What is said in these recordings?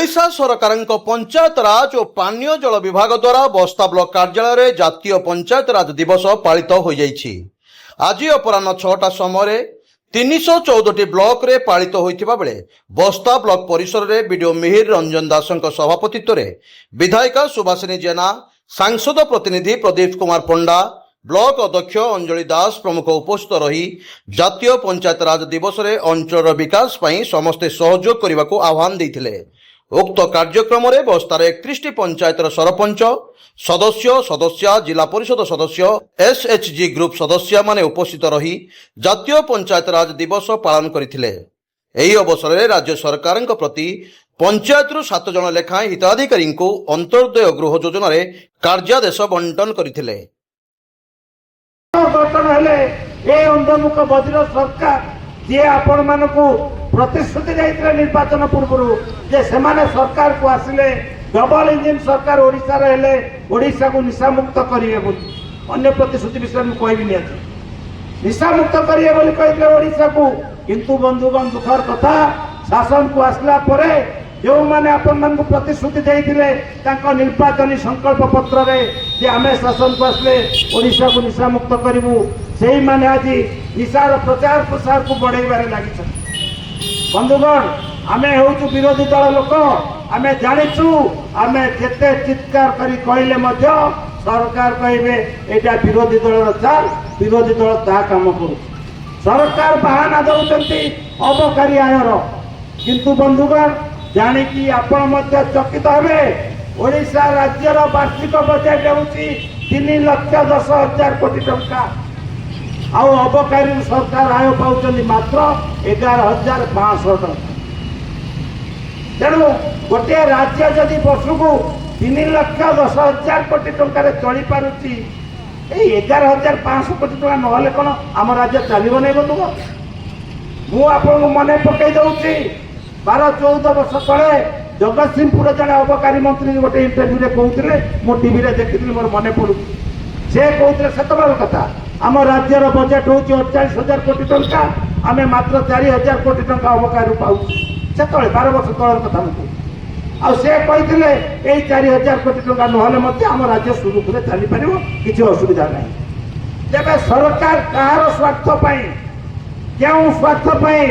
ओडिशा सरकारଙ୍କ पंचायत राज और पानीय जल विभाग द्वारा बस्ता ब्लॉक कार्यालय जातीय पंचायत राज दिवस पालित हो जाइछि। आज अपराह्न 6टा समय 314 ब्लॉक रे पालित होइथिबा बेले बस्ता ब्लॉक परिसर रे वीडियो मिहिर रंजन दासଙ୍କ सभापतित्व रे विधायिका सुभाषिनी जेना, सांसद प्रतिनिधि प्रदीप कुमार पंडा, ब्लॉक अध्यक्ष अंजलि दास प्रमुख उपस्थित रही जातीय पंचायत राज दिवस रे अंचल विकास पई समस्ते सहयोग करने को आह्वान देथिले। उक्त कार्यक्रम में बस्तार 31 पंचायतर सरपंच सदस्य सदस्या जिला परिषद सदस्य एसएचजी ग्रुप सदस्य माने उपस्थित रही जातीय पंचायत राज दिवस पालन करथिले। एही अवसर में राज्य सरकार प्रति पंचायत 7 जन लेखाएं हिताधिकारी को अंत्योदय गृह योजना रे कार्यादेश बंटन करथिले। गठन हेले ए अंधमुख बज्र सरकार जे आपण मानकू प्रतिश्रुति जाइतले निर्वाचन पूर्व जे सेमाने सरकार को आसिले डबल इंजिन सरकार ओडिसा रे हेले ओडिसा को निशा मुक्त करिवे बोली अन्य प्रतिश्रुति विषय में कहबी नै अछि। निशा मुक्त करिवे बोली कहितले ओडिसा को, किंतु बंधुगण दुखर कथा शासन को आसला परे जो माने आपण मन को प्रतिश्रुति देइथिले तांको निर्वाचन संकल्प पत्र रे जे आमे शासन को आसले ओडिसा को निशा मुक्त करिवु सेही माने आज निशार प्रचार प्रसार को बढ़ाइबारे लागि छ। बंधुगण आमे होउछु विरोधी दल लोक, आमे जानिछु आमे केते चित्कार करी कहले मध्य सरकार कहबे एटा विरोधी दल चाल, विरोधी दल ता काम करू। सरकार बहाना दउचंती अबकारी आयर, किंतु बंधुगण जानी कि आपण मध्य चकित हेबे ओडिशा राज्यर वार्षिक बजेट होउची 3,10,000 कोटी टंका आउ अबकारी सरकार आय पाउचंदी मात्र 11,500 टंका। तेणु गोटे राज्य जदि वर्षको 3,10,000 कोटी टंका चली पारुची 11,500 कोटी टंका नहले कौन आम राज्य चलो नहीं बंधुग। मु आपको मन पकई दूसरी 12-14 वर्ष तले जगतसिंहपुर जड़े अबकारी मंत्री गोटे इंटरव्यू कहते मो टीवी देखी मोर मन पड़ू से कहते से कथा आम राज्यर बजेट हूँ 48,000 कोटी टंका, आम मात्र 4,000 कोटी टंका अबकारी पाऊ से 12 वर्ष तल कथा मुझे आते 4,000 कोटी टंका ना आम राज्य सुरुखुरे चली पार किसी असुविधा ना। तेरे सरकार कहार स्वार्थपाई क्यों स्वार्थपाई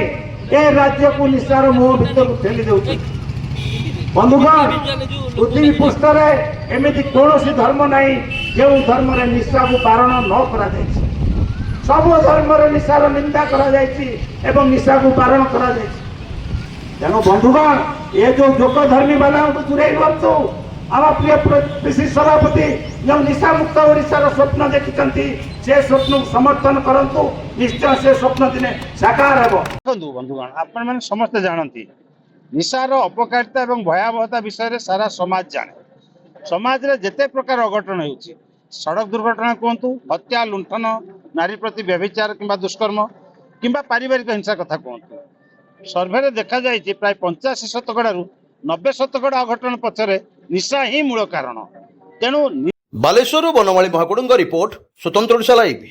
ए राज्य को निशार मुह भर ठेली दे। बंधुगण पृथ्वी पृष्ठ एमती कौन धर्म नहीं जो धर्म निशा को बारण न करा सब धर्म निशार निंदा करा निशा को बारण करा। तेणु बंधुगण ये जो जोग धर्मी वाला दूरे रुहतु। आम प्रिय पीसी सभापति जो निशा मुक्त ओडिशार स्वप्न देखिं से स्वप्न को समर्थन करंतु, निश्चय से स्वप्न दिने साकार हेबो। बंधुगण आपण मैंने समस्ते जानती निशार अपकारिता और भयावहता विषय सारा समाज जाने। समाज रे जेते प्रकार अघटन होउची, सड़क दुर्घटना कहतु, हत्या लुंठन, नारी प्रति व्यभिचार किंबा दुष्कर्म किंबा पारिवारिक हिंसा कथा कहतु, सर्वे देखा जाइए प्राय 85% 90% अघटन पछरे निशा ही मूल कारण। तेणु बालेश्वर बनमाली महाकुडुंग रिपोर्ट स्वतंत्र ओडिशा लाइव।